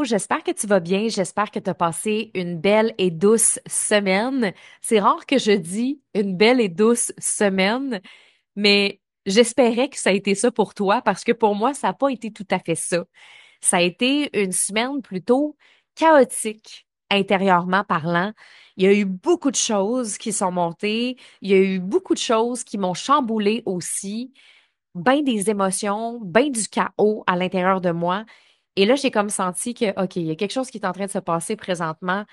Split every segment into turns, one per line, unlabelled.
j'espère que tu vas bien, j'espère que tu as passé une belle et douce semaine. C'est rare que je dis une belle et douce semaine, mais j'espérais que ça a été ça pour toi parce que pour moi, ça n'a pas été tout à fait ça. Ça a été une semaine plutôt chaotique intérieurement parlant. Il y a eu beaucoup de choses qui sont montées, il y a eu beaucoup de choses qui m'ont chamboulé aussi, ben des émotions, ben du chaos à l'intérieur de moi. Et là, j'ai comme senti que, OK, il y a quelque chose qui est en train de se passer présentement.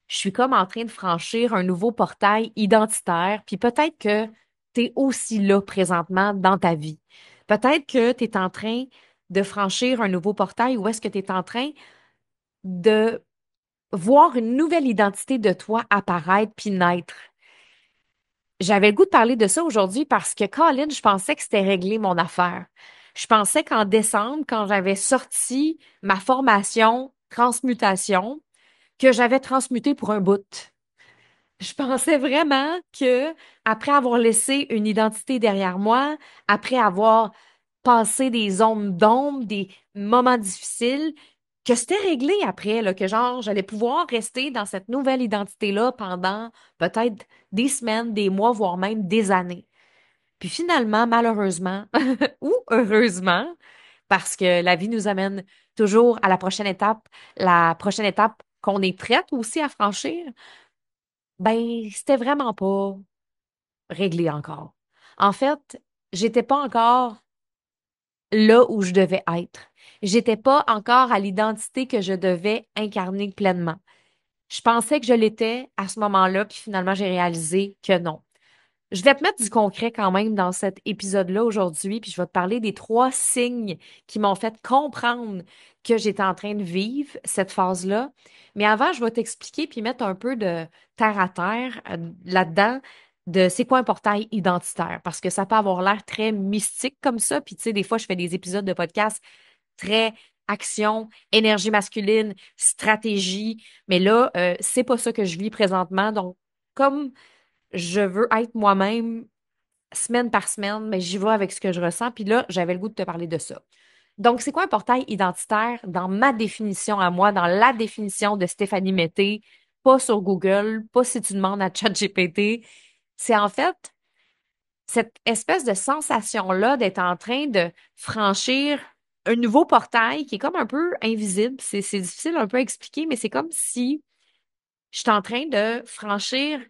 Je suis comme en train de franchir un nouveau portail identitaire, puis peut-être que tu es aussi là présentement dans ta vie. Peut-être que tu es en train de franchir un nouveau portail ou est-ce que tu es en train de voir une nouvelle identité de toi apparaître puis naître. J'avais le goût de parler de ça aujourd'hui parce que, Colin, je pensais que c'était réglé mon affaire. Je pensais qu'en décembre, quand j'avais sorti ma formation transmutation, que j'avais transmuté pour un bout. Je pensais vraiment que, après avoir laissé une identité derrière moi, après avoir passé des zones d'ombre, des moments difficiles, que c'était réglé après, là, que genre, j'allais pouvoir rester dans cette nouvelle identité-là pendant peut-être des semaines, des mois, voire même des années. Puis finalement, malheureusement, ou heureusement, parce que la vie nous amène toujours à la prochaine étape qu'on est prête aussi à franchir, ben, c'était vraiment pas réglé encore. En fait, j'étais pas encore là où je devais être. J'étais pas encore à l'identité que je devais incarner pleinement. Je pensais que je l'étais à ce moment-là, puis finalement, j'ai réalisé que non. Je vais te mettre du concret quand même dans cet épisode-là aujourd'hui, puis je vais te parler des 3 signes qui m'ont fait comprendre que j'étais en train de vivre cette phase-là. Mais avant, je vais t'expliquer puis mettre un peu de terre à terre là-dedans de c'est quoi un portail identitaire, parce que ça peut avoir l'air très mystique comme ça. Puis tu sais, des fois, je fais des épisodes de podcast très action, énergie masculine, stratégie, mais là, c'est pas ça que je vis présentement. Donc, comme je veux être moi-même semaine par semaine, mais j'y vais avec ce que je ressens. Puis là, j'avais le goût de te parler de ça. Donc, c'est quoi un portail identitaire dans ma définition à moi, dans la définition de Stéphanie Mété, pas sur Google, pas si tu demandes à ChatGPT. C'est en fait cette espèce de sensation-là d'être en train de franchir un nouveau portail qui est comme un peu invisible. C'est difficile un peu à expliquer, mais c'est comme si je suis en train de franchir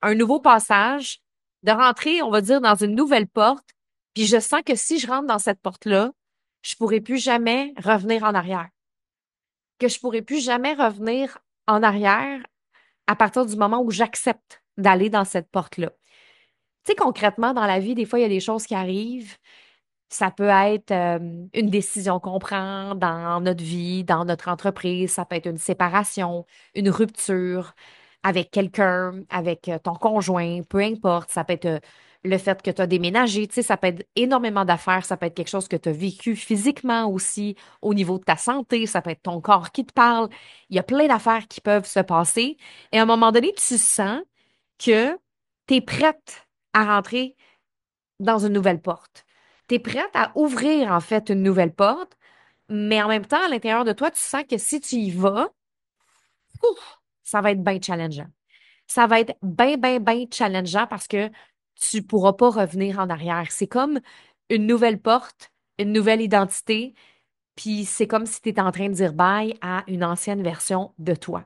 un nouveau passage, de rentrer, on va dire, dans une nouvelle porte, puis je sens que si je rentre dans cette porte-là, je pourrai plus jamais revenir en arrière. Que je pourrai plus jamais revenir en arrière à partir du moment où j'accepte d'aller dans cette porte-là. Tu sais, concrètement, dans la vie, des fois, il y a des choses qui arrivent. Ça peut être une décision qu'on prend dans notre vie, dans notre entreprise. Ça peut être une séparation, une rupture avec quelqu'un, avec ton conjoint, peu importe. Ça peut être le fait que tu as déménagé. Tu sais, ça peut être énormément d'affaires. Ça peut être quelque chose que tu as vécu physiquement aussi, au niveau de ta santé. Ça peut être ton corps qui te parle. Il y a plein d'affaires qui peuvent se passer. Et à un moment donné, tu sens que tu es prête à rentrer dans une nouvelle porte. Tu es prête à ouvrir en fait une nouvelle porte, mais en même temps, à l'intérieur de toi, tu sens que si tu y vas, ouf, ça va être bien challengeant. Ça va être bien, bien, bien challengeant parce que tu pourras pas revenir en arrière. C'est comme une nouvelle porte, une nouvelle identité, puis c'est comme si tu étais en train de dire bye à une ancienne version de toi.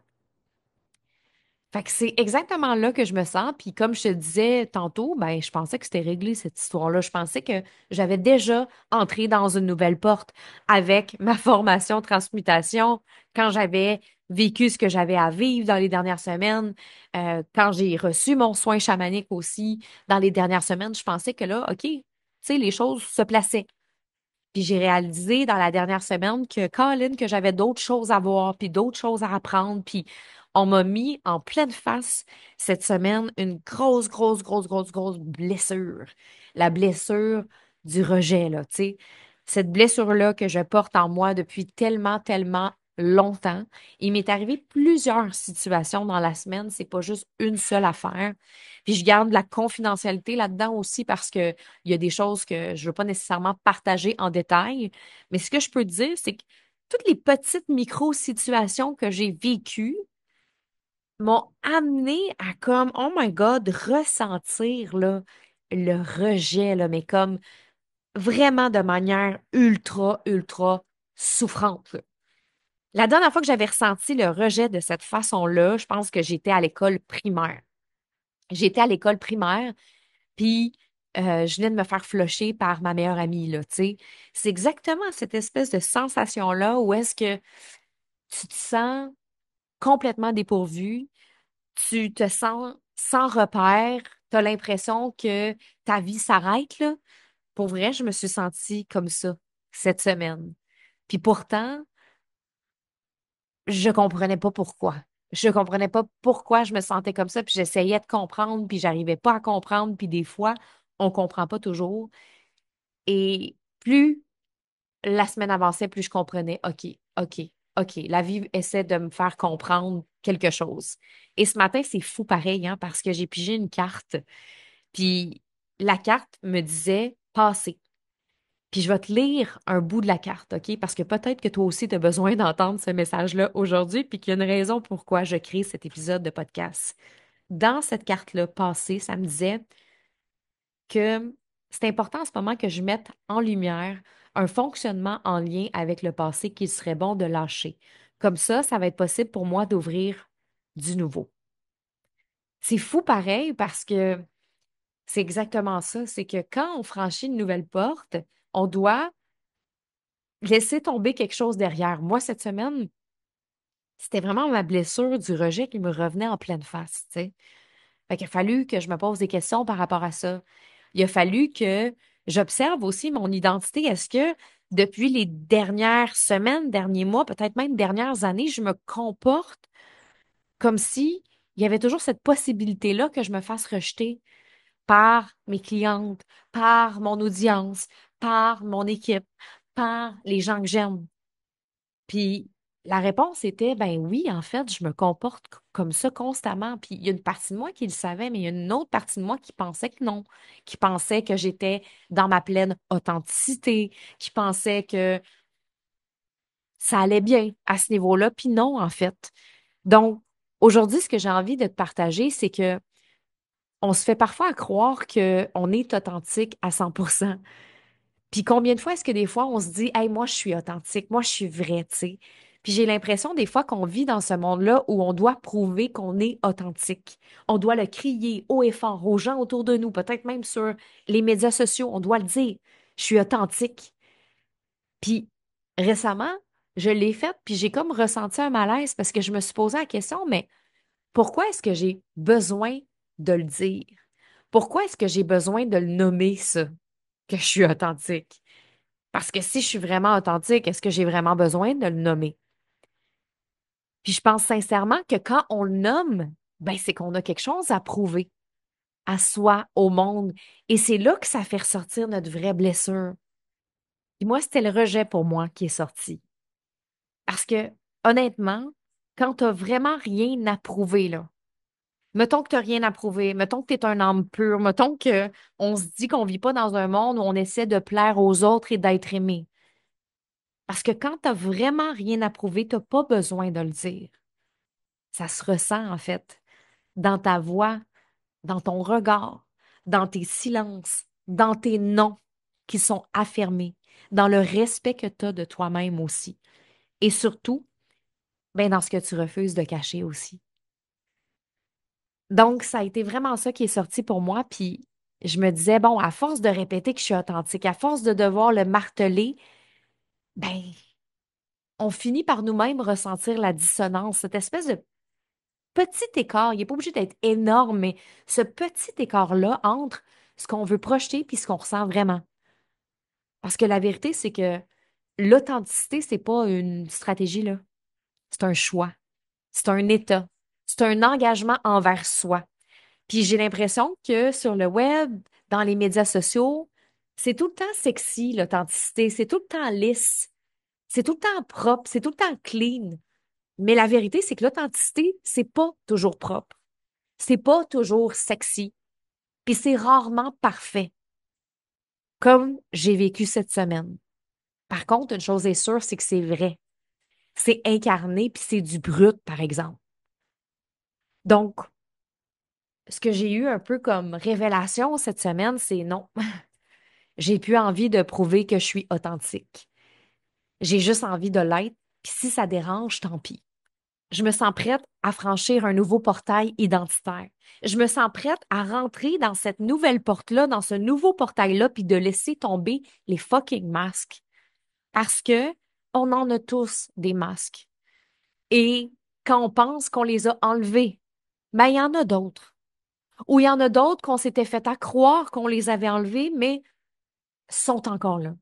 Fait que c'est exactement là que je me sens. Puis comme je te disais tantôt, ben, je pensais que c'était réglé cette histoire-là. Je pensais que j'avais déjà entré dans une nouvelle porte avec ma formation transmutation quand j'avais vécu ce que j'avais à vivre dans les dernières semaines, quand j'ai reçu mon soin chamanique aussi dans les dernières semaines. Je pensais que là, OK, tu sais, les choses se plaçaient. Puis j'ai réalisé dans la dernière semaine que, Colin, que j'avais d'autres choses à voir, puis d'autres choses à apprendre. Puis on m'a mis en pleine face cette semaine une grosse, grosse, grosse, grosse, grosse blessure. La blessure du rejet, là, tu sais. Cette blessure-là que je porte en moi depuis tellement, tellement longtemps. Il m'est arrivé plusieurs situations dans la semaine. C'est pas juste une seule affaire. Puis je garde la confidentialité là-dedans aussi parce que il y a des choses que je veux pas nécessairement partager en détail, mais ce que je peux te dire, c'est que toutes les petites micro-situations que j'ai vécues m'ont amené à comme, oh my God, ressentir là, le rejet, là, mais comme vraiment de manière ultra, ultra souffrante, là. La dernière fois que j'avais ressenti le rejet de cette façon-là, je pense que j'étais à l'école primaire. J'étais à l'école primaire, puis je venais de me faire flusher par ma meilleure amie, là, tu sais. C'est exactement cette espèce de sensation-là où est-ce que tu te sens complètement dépourvu, tu te sens sans repère, tu as l'impression que ta vie s'arrête, là. Pour vrai, je me suis sentie comme ça cette semaine. Puis pourtant, je comprenais pas pourquoi. Je comprenais pas pourquoi je me sentais comme ça, puis j'essayais de comprendre, puis j'arrivais pas à comprendre, puis des fois, on comprend pas toujours. Et plus la semaine avançait, plus je comprenais, OK, OK, OK, la vie essaie de me faire comprendre quelque chose. Et ce matin, c'est fou pareil, hein, parce que j'ai pigé une carte, puis la carte me disait passé. Puis je vais te lire un bout de la carte, OK? Parce que peut-être que toi aussi, tu as besoin d'entendre ce message-là aujourd'hui, puis qu'il y a une raison pourquoi je crée cet épisode de podcast. Dans cette carte-là passée, ça me disait que c'est important en ce moment que je mette en lumière un fonctionnement en lien avec le passé qu'il serait bon de lâcher. Comme ça va être possible pour moi d'ouvrir du nouveau. C'est fou pareil parce que c'est exactement ça. C'est que quand on franchit une nouvelle porte, on doit laisser tomber quelque chose derrière. Moi, cette semaine, c'était vraiment ma blessure du rejet qui me revenait en pleine face, tu sais. Fait qu'il a fallu que je me pose des questions par rapport à ça. Il a fallu que j'observe aussi mon identité. Est-ce que depuis les dernières semaines, derniers mois, peut-être même dernières années, je me comporte comme si il y avait toujours cette possibilité-là que je me fasse rejeter par mes clientes, par mon audience, par mon équipe, par les gens que j'aime. Puis la réponse était, ben oui, en fait, je me comporte comme ça constamment. Puis il y a une partie de moi qui le savait, mais il y a une autre partie de moi qui pensait que non, qui pensait que j'étais dans ma pleine authenticité, qui pensait que ça allait bien à ce niveau-là. Puis non, en fait. Donc, aujourd'hui, ce que j'ai envie de te partager, c'est que on se fait parfois croire qu'on est authentique à 100%. Puis combien de fois est-ce que des fois on se dit, hey, moi je suis authentique, moi je suis vrai, tu sais. Puis j'ai l'impression des fois qu'on vit dans ce monde-là où on doit prouver qu'on est authentique. On doit le crier haut et fort aux gens autour de nous, peut-être même sur les médias sociaux, on doit le dire, je suis authentique. Puis récemment, je l'ai fait, puis j'ai comme ressenti un malaise parce que je me suis posé la question, mais pourquoi est-ce que j'ai besoin de le dire? Pourquoi est-ce que j'ai besoin de le nommer ça, que je suis authentique? Parce que si je suis vraiment authentique, est-ce que j'ai vraiment besoin de le nommer? Puis je pense sincèrement que quand on le nomme, ben c'est qu'on a quelque chose à prouver à soi, au monde. Et c'est là que ça fait ressortir notre vraie blessure. Puis moi, c'était le rejet pour moi qui est sorti. Parce que, honnêtement, quand tu vraiment rien à prouver, là, mettons que tu n'as rien à prouver, mettons que tu es un âme pure, mettons que on se dit qu'on vit pas dans un monde où on essaie de plaire aux autres et d'être aimé. Parce que quand tu n'as vraiment rien à prouver, tu n'as pas besoin de le dire. Ça se ressent, en fait, dans ta voix, dans ton regard, dans tes silences, dans tes noms qui sont affirmés, dans le respect que tu as de toi-même aussi. Et surtout, ben, dans ce que tu refuses de cacher aussi. Donc, ça a été vraiment ça qui est sorti pour moi. Puis, je me disais, bon, à force de répéter que je suis authentique, à force de devoir le marteler, ben, on finit par nous-mêmes ressentir la dissonance, cette espèce de petit écart. Il n'est pas obligé d'être énorme, mais ce petit écart-là entre ce qu'on veut projeter puis ce qu'on ressent vraiment. Parce que la vérité, c'est que l'authenticité, c'est pas une stratégie, là. C'est un choix. C'est un état. C'est un engagement envers soi. Puis j'ai l'impression que sur le web, dans les médias sociaux, c'est tout le temps sexy, l'authenticité. C'est tout le temps lisse. C'est tout le temps propre. C'est tout le temps clean. Mais la vérité, c'est que l'authenticité, c'est pas toujours propre. C'est pas toujours sexy. Puis c'est rarement parfait, comme j'ai vécu cette semaine. Par contre, une chose est sûre, c'est que c'est vrai. C'est incarné, puis c'est du brut, par exemple. Donc, ce que j'ai eu un peu comme révélation cette semaine, c'est non. J'ai plus envie de prouver que je suis authentique. J'ai juste envie de l'être, puis si ça dérange, tant pis. Je me sens prête à franchir un nouveau portail identitaire. Je me sens prête à rentrer dans cette nouvelle porte-là, dans ce nouveau portail-là, puis de laisser tomber les fucking masques. Parce que on en a tous des masques. Et quand on pense qu'on les a enlevés, ben il y en a d'autres. Ou il y en a d'autres qu'on s'était fait à croire qu'on les avait enlevés, mais sont encore là.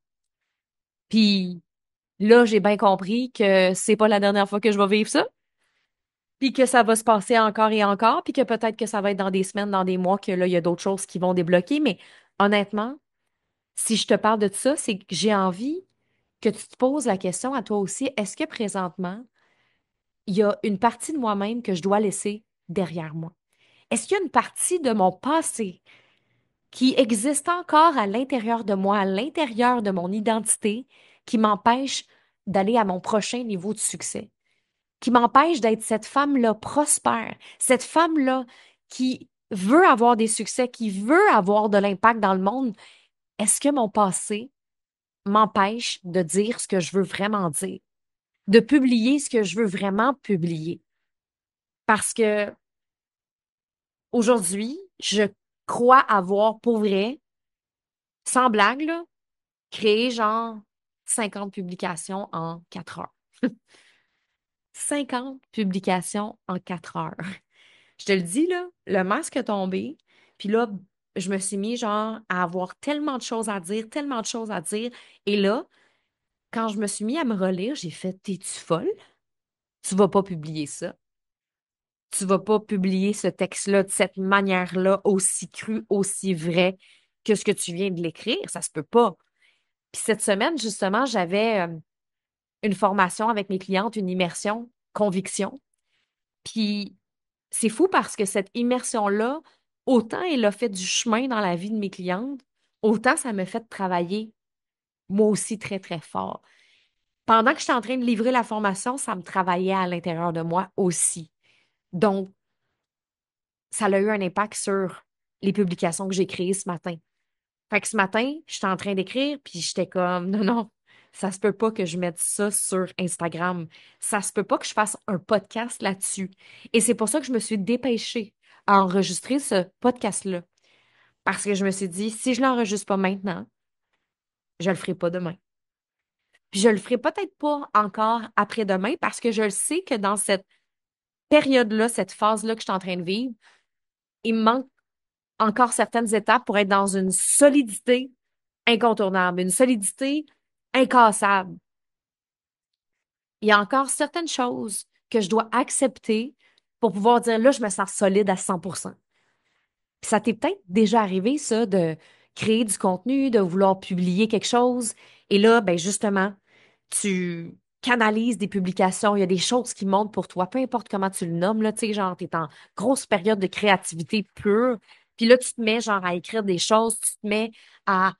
Puis là, j'ai bien compris que c'est pas la dernière fois que je vais vivre ça, puis que ça va se passer encore et encore, puis que peut-être que ça va être dans des semaines, dans des mois, que là, il y a d'autres choses qui vont débloquer. Mais honnêtement, si je te parle de ça, c'est que j'ai envie que tu te poses la question à toi aussi, est-ce que présentement, il y a une partie de moi-même que je dois laisser derrière moi? Est-ce qu'il y a une partie de mon passé qui existe encore à l'intérieur de moi, à l'intérieur de mon identité, qui m'empêche d'aller à mon prochain niveau de succès, qui m'empêche d'être cette femme-là prospère, cette femme-là qui veut avoir des succès, qui veut avoir de l'impact dans le monde? Est-ce que mon passé m'empêche de dire ce que je veux vraiment dire, de publier ce que je veux vraiment publier? Parce que aujourd'hui, je crois avoir pour vrai, sans blague, là, créé genre 50 publications en 4 heures. 50 publications en 4 heures. Je te le dis, là, le masque est tombé, puis là, je me suis mis genre à avoir tellement de choses à dire, tellement de choses à dire. Et là, quand je me suis mis à me relire, j'ai fait, t'es-tu folle? Tu vas pas publier ça. Tu vas pas publier ce texte-là de cette manière-là, aussi cru, aussi vrai que ce que tu viens de l'écrire. Ça se peut pas. Puis cette semaine, justement, j'avais une formation avec mes clientes, une immersion, conviction. Puis c'est fou parce que cette immersion-là, autant elle a fait du chemin dans la vie de mes clientes, autant ça me fait travailler moi aussi très, très fort. Pendant que j'étais en train de livrer la formation, ça me travaillait à l'intérieur de moi aussi. Donc, ça a eu un impact sur les publications que j'ai créées ce matin. Fait que ce matin, j'étais en train d'écrire, puis j'étais comme, non, non, ça se peut pas que je mette ça sur Instagram. Ça se peut pas que je fasse un podcast là-dessus. Et c'est pour ça que je me suis dépêchée à enregistrer ce podcast-là. Parce que je me suis dit, si je l'enregistre pas maintenant, je le ferai pas demain. Puis je le ferai peut-être pas encore après-demain parce que je le sais que dans cette période-là, cette phase-là que je suis en train de vivre, il me manque encore certaines étapes pour être dans une solidité incontournable, une solidité incassable. Il y a encore certaines choses que je dois accepter pour pouvoir dire là, je me sens solide à 100%. Puis ça t'est peut-être déjà arrivé, ça, de créer du contenu, de vouloir publier quelque chose. Et là, ben justement, tu canalises des publications, il y a des choses qui montent pour toi, peu importe comment tu le nommes, là, tu sais, genre, t'es en grosse période de créativité pure. Puis là, tu te mets, genre, à écrire des choses, tu te mets à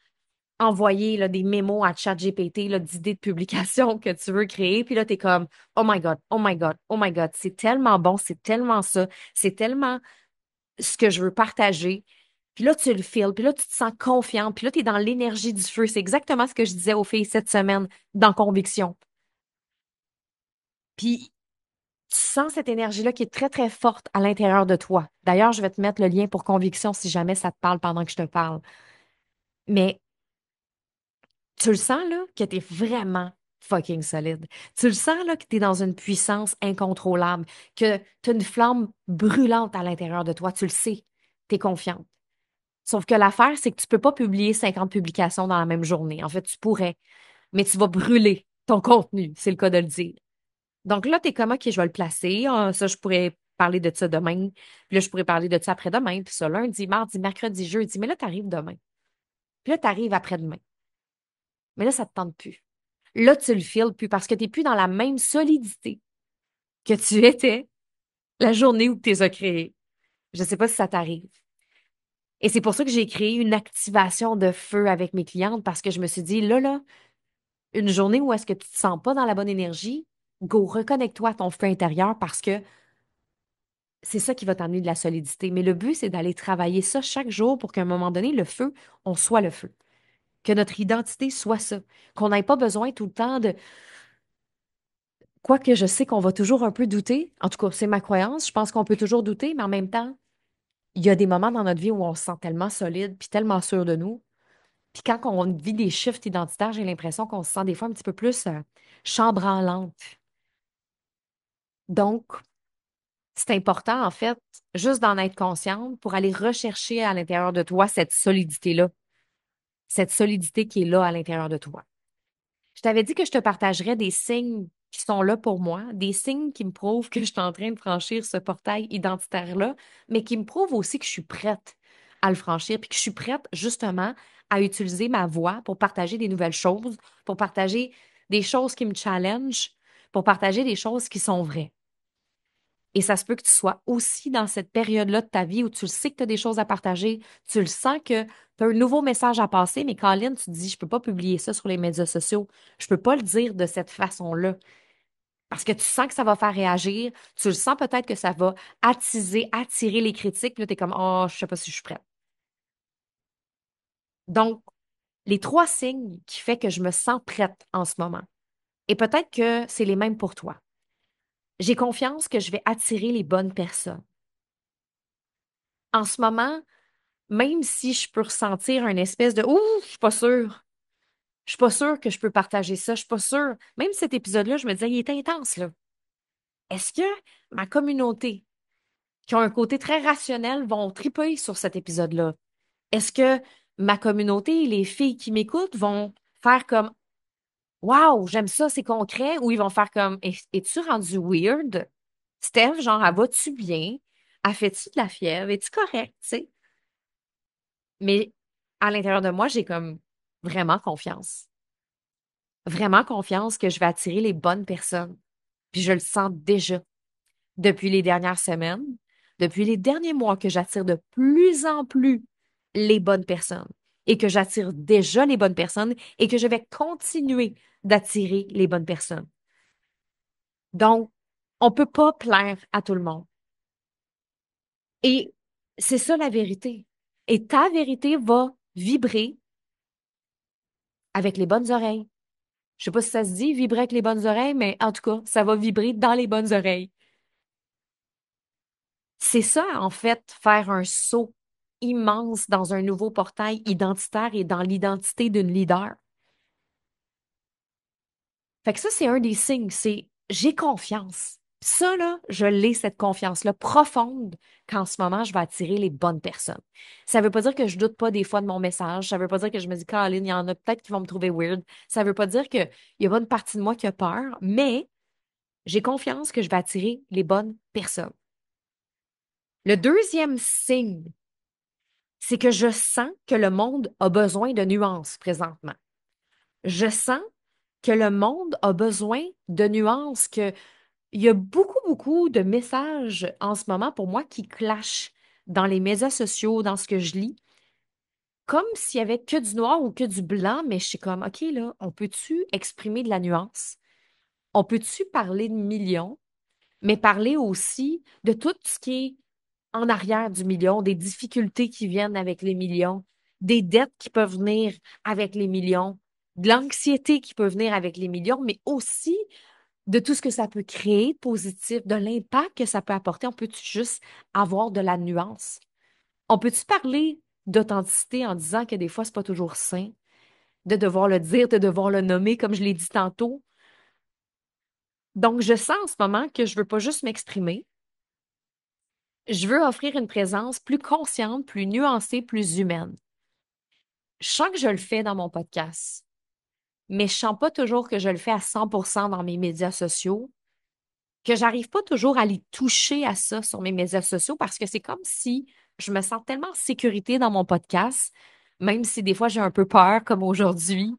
envoyer là, des mémos à ChatGPT là, d'idées de publication que tu veux créer. Puis là, tu es comme, oh my God, oh my God, oh my God, c'est tellement bon, c'est tellement ça, c'est tellement ce que je veux partager. Puis là, tu le files, puis là, tu te sens confiante, puis là, tu es dans l'énergie du feu. C'est exactement ce que je disais aux filles cette semaine dans Conviction. Puis tu sens cette énergie-là qui est très, très forte à l'intérieur de toi. D'ailleurs, je vais te mettre le lien pour Conviction si jamais ça te parle pendant que je te parle. Mais tu le sens, là, que t'es vraiment fucking solide. Tu le sens, là, que t'es dans une puissance incontrôlable, que t'as une flamme brûlante à l'intérieur de toi. Tu le sais. T'es confiante. Sauf que l'affaire, c'est que tu peux pas publier 50 publications dans la même journée. En fait, tu pourrais, mais tu vas brûler ton contenu, c'est le cas de le dire. Donc là, t'es comme, OK, je vais le placer. Ah, ça, je pourrais parler de ça demain. Puis là, je pourrais parler de ça après-demain. Puis ça, lundi, mardi, mercredi, jeudi. Mais là, t'arrives demain. Puis là, t'arrives après-demain. Mais là, ça te tente plus. Là, tu le files plus parce que tu n'es plus dans la même solidité que tu étais la journée où tu les as créés. Je ne sais pas si ça t'arrive. Et c'est pour ça que j'ai créé une activation de feu avec mes clientes parce que je me suis dit, là, une journée où est-ce que tu te sens pas dans la bonne énergie, Go, reconnecte-toi à ton feu intérieur parce que c'est ça qui va t'amener de la solidité. Mais le but, c'est d'aller travailler ça chaque jour pour qu'à un moment donné, le feu, on soit le feu. Que notre identité soit ça. Qu'on n'ait pas besoin tout le temps de... Quoique je sais qu'on va toujours un peu douter. En tout cas, c'est ma croyance. Je pense qu'on peut toujours douter, mais en même temps, il y a des moments dans notre vie où on se sent tellement solide puis tellement sûr de nous. Puis quand on vit des shifts identitaires, j'ai l'impression qu'on se sent des fois un petit peu plus chambranlante. Donc, c'est important, en fait, juste d'en être consciente pour aller rechercher à l'intérieur de toi cette solidité-là, cette solidité qui est là à l'intérieur de toi. Je t'avais dit que je te partagerais des signes qui sont là pour moi, des signes qui me prouvent que je suis en train de franchir ce portail identitaire-là, mais qui me prouvent aussi que je suis prête à le franchir, puis que je suis prête justement à utiliser ma voix pour partager des nouvelles choses, pour partager des choses qui me challengent, pour partager des choses qui sont vraies. Et ça se peut que tu sois aussi dans cette période-là de ta vie où tu le sais que tu as des choses à partager, tu le sens que tu as un nouveau message à passer, mais Colin, tu te dis, je peux pas publier ça sur les médias sociaux. Je peux pas le dire de cette façon-là. Parce que tu sens que ça va faire réagir, tu le sens peut-être que ça va attirer les critiques, puis là, tu es comme, oh, je sais pas si je suis prête. Donc, les trois signes qui fait que je me sens prête en ce moment. Et peut-être que c'est les mêmes pour toi. J'ai confiance que je vais attirer les bonnes personnes. En ce moment, même si je peux ressentir une espèce de ouh, je suis pas sûre. Je suis pas sûre que je peux partager ça. Je suis pas sûre. Même cet épisode-là, je me disais, il est intense, là. Est-ce que ma communauté, qui ont un côté très rationnel, vont triper sur cet épisode-là? Est-ce que ma communauté, les filles qui m'écoutent, vont faire comme waouh, j'aime ça, c'est concret, ou ils vont faire comme es-tu rendu weird? Steph, genre, elle va-tu bien? Elle fait-tu de la fièvre? Es-tu correct? Tu sais? Mais à l'intérieur de moi, j'ai comme vraiment confiance. Vraiment confiance que je vais attirer les bonnes personnes. Puis je le sens déjà depuis les dernières semaines, depuis les derniers mois que j'attire de plus en plus les bonnes personnes et que j'attire déjà les bonnes personnes et que je vais continuer d'attirer les bonnes personnes. Donc, on peut pas plaire à tout le monde. Et c'est ça la vérité. Et ta vérité va vibrer avec les bonnes oreilles. Je sais pas si ça se dit vibrer avec les bonnes oreilles, mais en tout cas, ça va vibrer dans les bonnes oreilles. C'est ça, en fait, faire un saut immense dans un nouveau portail identitaire et dans l'identité d'une leader. Fait que ça, c'est un des signes, c'est j'ai confiance. Ça, là, je l'ai, cette confiance-là profonde qu'en ce moment, je vais attirer les bonnes personnes. Ça veut pas dire que je doute pas des fois de mon message. Ça veut pas dire que je me dis, Caroline, il y en a peut-être qui vont me trouver weird. Ça veut pas dire qu'il y a pas une partie de moi qui a peur, mais j'ai confiance que je vais attirer les bonnes personnes. Le deuxième signe, c'est que je sens que le monde a besoin de nuances présentement. Je sens que le monde a besoin de nuances, que il y a beaucoup, beaucoup de messages en ce moment pour moi qui clashent dans les médias sociaux, dans ce que je lis, comme s'il y avait que du noir ou que du blanc, mais je suis comme, OK, là, on peut-tu exprimer de la nuance? On peut-tu parler de millions, mais parler aussi de tout ce qui est en arrière du million, des difficultés qui viennent avec les millions, des dettes qui peuvent venir avec les millions, de l'anxiété qui peut venir avec les millions, mais aussi de tout ce que ça peut créer de positif, de l'impact que ça peut apporter. On peut-tu juste avoir de la nuance? On peut-tu parler d'authenticité en disant que des fois, c'est pas toujours sain de devoir le dire, de devoir le nommer, comme je l'ai dit tantôt? Donc, je sens en ce moment que je veux pas juste m'exprimer, je veux offrir une présence plus consciente, plus nuancée, plus humaine. Je sens que je le fais dans mon podcast, mais je sens pas toujours que je le fais à 100% dans mes médias sociaux, que j'arrive pas toujours à les toucher à ça sur mes médias sociaux parce que c'est comme si je me sens tellement en sécurité dans mon podcast, même si des fois j'ai un peu peur comme aujourd'hui,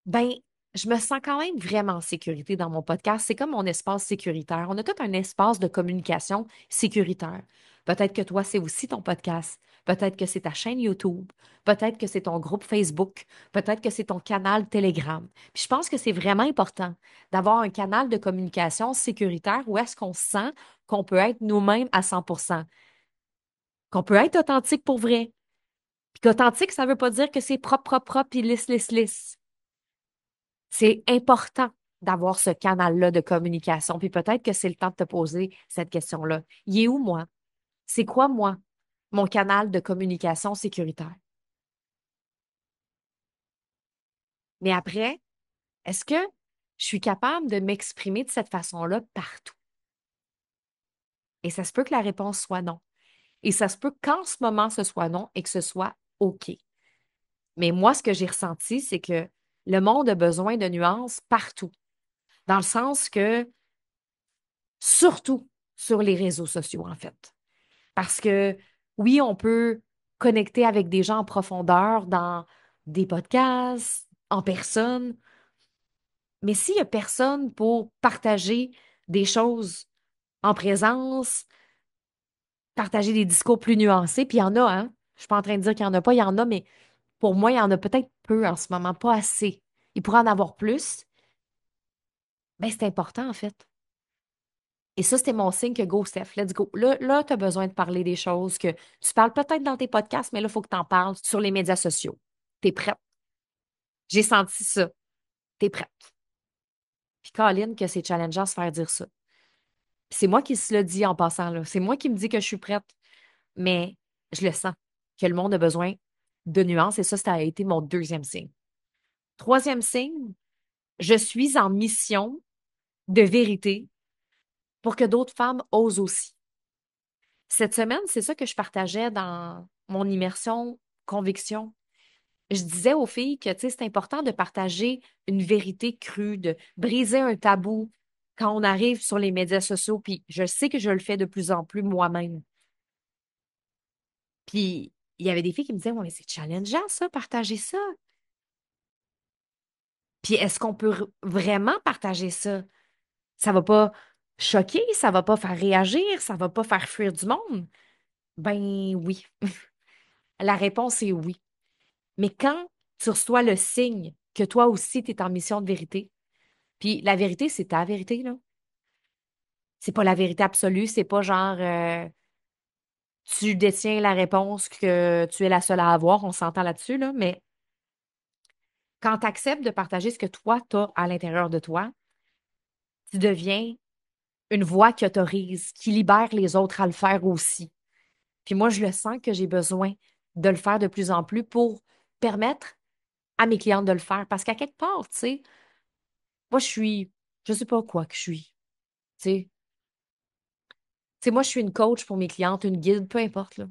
ben je me sens quand même vraiment en sécurité dans mon podcast. C'est comme mon espace sécuritaire. On a tout un espace de communication sécuritaire. Peut-être que toi, c'est aussi ton podcast. peut-être que c'est ta chaîne YouTube, peut-être que c'est ton groupe Facebook, peut-être que c'est ton canal Telegram. Puis je pense que c'est vraiment important d'avoir un canal de communication sécuritaire où est-ce qu'on sent qu'on peut être nous-mêmes à 100%, qu'on peut être authentique pour vrai. Puis qu'authentique, ça veut pas dire que c'est propre, propre, propre, puis lisse, lisse, lisse. C'est important d'avoir ce canal-là de communication. Puis peut-être que c'est le temps de te poser cette question-là. Il est où, moi? C'est quoi, moi, mon canal de communication sécuritaire? Mais après, est-ce que je suis capable de m'exprimer de cette façon-là partout? Et ça se peut que la réponse soit non. Et ça se peut qu'en ce moment, ce soit non et que ce soit OK. Mais moi, ce que j'ai ressenti, c'est que le monde a besoin de nuances partout. Dans le sens que, surtout sur les réseaux sociaux, en fait. Parce que oui, on peut connecter avec des gens en profondeur dans des podcasts, en personne, mais s'il n'y a personne pour partager des choses en présence, partager des discours plus nuancés, puis il y en a, hein? Je suis pas en train de dire qu'il n'y en a pas, il y en a, mais pour moi, il y en a peut-être peu en ce moment, pas assez. Il pourrait en avoir plus. Ben, c'est important, en fait. Et ça, c'était mon signe que go, Steph, let's go. Là, tu as besoin de parler des choses que tu parles peut-être dans tes podcasts, mais là, il faut que tu en parles sur les médias sociaux. T'es prête. J'ai senti ça. T'es prête. Puis Colin, que c'est challengeant de se faire dire ça. Puis c'est moi qui se le dis en passant, là. C'est moi qui me dis que je suis prête, mais je le sens, que le monde a besoin de nuances, et ça a été mon deuxième signe. Troisième signe, je suis en mission de vérité pour que d'autres femmes osent aussi. Cette semaine, c'est ça que je partageais dans mon immersion conviction. Je disais aux filles que, tu sais, c'est important de partager une vérité crue, de briser un tabou quand on arrive sur les médias sociaux. Puis je sais que je le fais de plus en plus moi-même. Puis il y avait des filles qui me disaient, ouais, mais c'est challengeant, ça, partager ça. Puis est-ce qu'on peut vraiment partager ça? Ça va pas choquer, ça va pas faire réagir, ça va pas faire fuir du monde? Ben oui. La réponse est oui. Mais quand tu reçois le signe que toi aussi, tu es en mission de vérité, puis la vérité, c'est ta vérité, là. C'est pas la vérité absolue, c'est pas genre tu détiens la réponse que tu es la seule à avoir, on s'entend là-dessus, là, mais quand tu acceptes de partager ce que toi, tu as à l'intérieur de toi, tu deviens une voix qui autorise, qui libère les autres à le faire aussi. Puis moi, je le sens que j'ai besoin de le faire de plus en plus pour permettre à mes clientes de le faire. Parce qu'à quelque part, tu sais, moi, je sais pas quoi que je suis. Tu sais, moi, je suis une coach pour mes clientes, une guide, peu importe, là.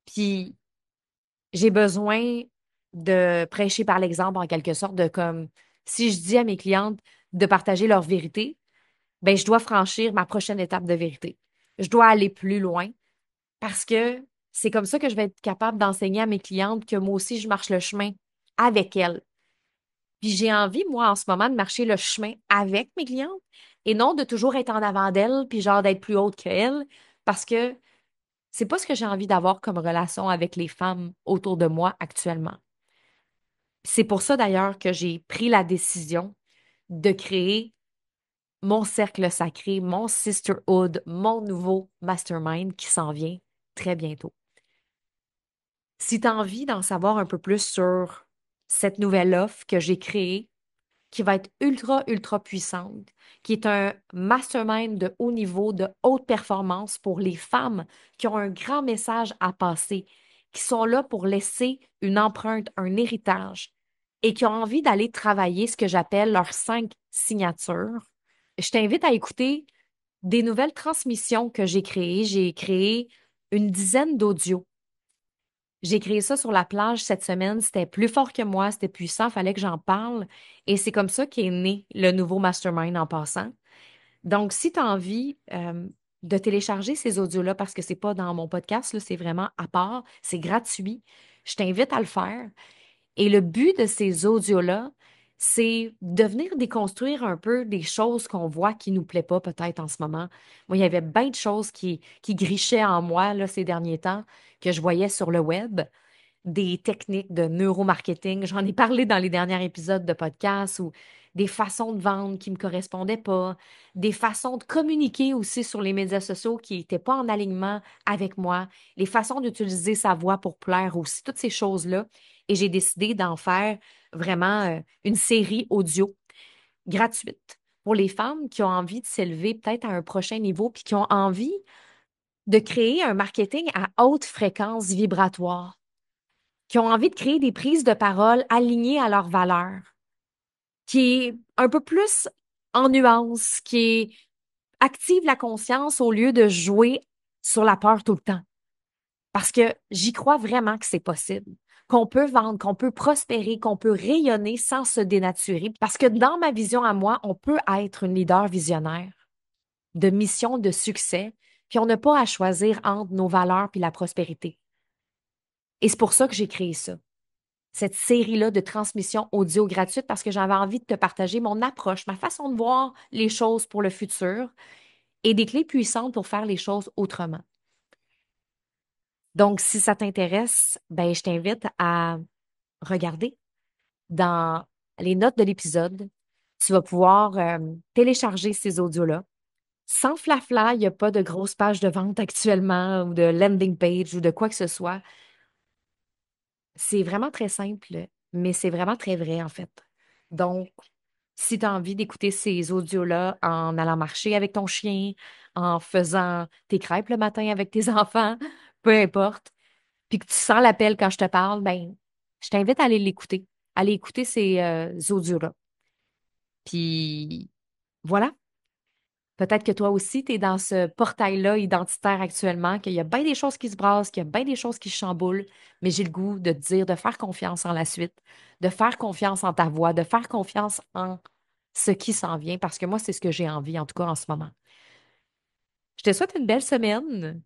Puis j'ai besoin de prêcher par l'exemple, en quelque sorte, de comme, si je dis à mes clientes de partager leur vérité, ben, je dois franchir ma prochaine étape de vérité. Je dois aller plus loin parce que c'est comme ça que je vais être capable d'enseigner à mes clientes que moi aussi, je marche le chemin avec elles. Puis j'ai envie, moi, en ce moment, de marcher le chemin avec mes clientes et non de toujours être en avant d'elles, puis genre d'être plus haute qu'elles, parce que c'est pas ce que j'ai envie d'avoir comme relation avec les femmes autour de moi actuellement. C'est pour ça d'ailleurs que j'ai pris la décision de créer mon cercle sacré, mon sisterhood, mon nouveau mastermind qui s'en vient très bientôt. Si tu as envie d'en savoir un peu plus sur cette nouvelle offre que j'ai créée, qui va être ultra, ultra puissante, qui est un mastermind de haut niveau, de haute performance pour les femmes qui ont un grand message à passer, qui sont là pour laisser une empreinte, un héritage et qui ont envie d'aller travailler ce que j'appelle leurs 5 signatures. Je t'invite à écouter des nouvelles transmissions que j'ai créées. J'ai créé une dizaine d'audios. J'ai créé ça sur la plage cette semaine. C'était plus fort que moi, c'était puissant, fallait que j'en parle. Et c'est comme ça qu'est né le nouveau mastermind en passant. Donc, si tu as envie de télécharger ces audios-là, parce que c'est pas dans mon podcast, là, c'est vraiment à part, c'est gratuit, je t'invite à le faire. Et le but de ces audios-là, c'est de venir déconstruire un peu des choses qu'on voit qui nous plaît pas peut-être en ce moment. Moi, il y avait bien de choses qui grichaient en moi là, ces derniers temps que je voyais sur le web, des techniques de neuromarketing. J'en ai parlé dans les derniers épisodes de podcast ou des façons de vendre qui me correspondaient pas, des façons de communiquer aussi sur les médias sociaux qui n'étaient pas en alignement avec moi, les façons d'utiliser sa voix pour plaire aussi, toutes ces choses-là. Et j'ai décidé d'en faire vraiment une série audio gratuite pour les femmes qui ont envie de s'élever peut-être à un prochain niveau puis qui ont envie de créer un marketing à haute fréquence vibratoire, qui ont envie de créer des prises de parole alignées à leurs valeurs, qui est un peu plus en nuance, qui active la conscience au lieu de jouer sur la peur tout le temps. Parce que j'y crois vraiment que c'est possible, qu'on peut vendre, qu'on peut prospérer, qu'on peut rayonner sans se dénaturer. Parce que dans ma vision à moi, on peut être une leader visionnaire de mission, de succès, puis on n'a pas à choisir entre nos valeurs puis la prospérité. Et c'est pour ça que j'ai créé ça, cette série-là de transmissions audio gratuites parce que j'avais envie de te partager mon approche, ma façon de voir les choses pour le futur et des clés puissantes pour faire les choses autrement. Donc, si ça t'intéresse, ben, je t'invite à regarder dans les notes de l'épisode. Tu vas pouvoir télécharger ces audios-là. Sans flafla, il n'y a pas de grosse page de vente actuellement ou de landing page ou de quoi que ce soit. C'est vraiment très simple, mais c'est vraiment très vrai en fait. Donc, si tu as envie d'écouter ces audios-là en allant marcher avec ton chien, en faisant tes crêpes le matin avec tes enfants, peu importe, puis que tu sens l'appel quand je te parle, ben, je t'invite à aller l'écouter, aller écouter ces audios-là. Puis voilà, peut-être que toi aussi, tu es dans ce portail-là identitaire actuellement, qu'il y a bien des choses qui se brassent, qu'il y a bien des choses qui se chamboulent, mais j'ai le goût de te dire de faire confiance en la suite, de faire confiance en ta voix, de faire confiance en ce qui s'en vient, parce que moi, c'est ce que j'ai envie, en tout cas en ce moment. Je te souhaite une belle semaine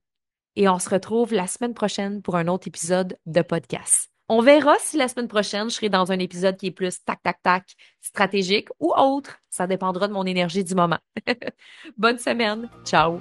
et on se retrouve la semaine prochaine pour un autre épisode de podcast. On verra si la semaine prochaine, je serai dans un épisode qui est plus tac, tac, tac, stratégique ou autre. Ça dépendra de mon énergie du moment. Bonne semaine. Ciao.